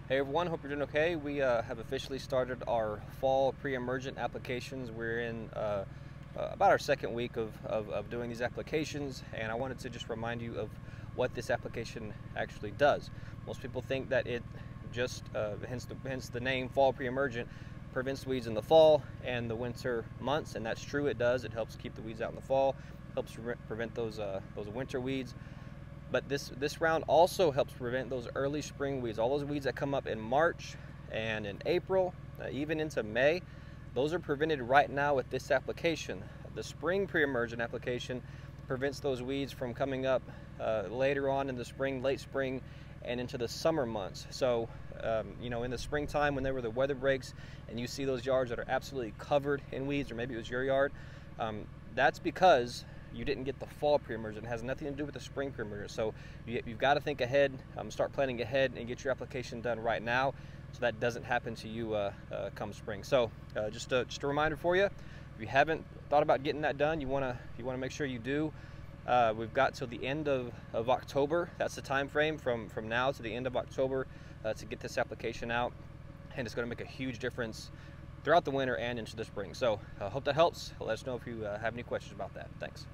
Hey everyone, hope you're doing okay. We have officially started our fall pre-emergent applications. We're in about our second week of doing these applications, and I wanted to just remind you of what this application actually does. Most people think that it just, hence the name fall pre-emergent, prevents weeds in the fall and the winter months, and that's true, it does. It helps keep the weeds out in the fall, helps prevent those winter weeds. But this round also helps prevent those early spring weeds, all those weeds that come up in March and in April, even into May. Those are prevented right now with this application. The spring pre-emergent application prevents those weeds from coming up later on in the spring, late spring, and into the summer months. So, in the springtime, whenever the weather breaks and you see those yards that are absolutely covered in weeds, or maybe it was your yard, that's because you didn't get the fall pre-emergent. It has nothing to do with the spring pre-emergent. So you've got to think ahead, start planning ahead, and get your application done right now, so that doesn't happen to you come spring. So just a reminder for you: if you haven't thought about getting that done, you want to make sure you do. We've got till the end of October. That's the time frame from now to the end of October to get this application out, and it's going to make a huge difference throughout the winter and into the spring. So I hope that helps. Let us know if you have any questions about that. Thanks.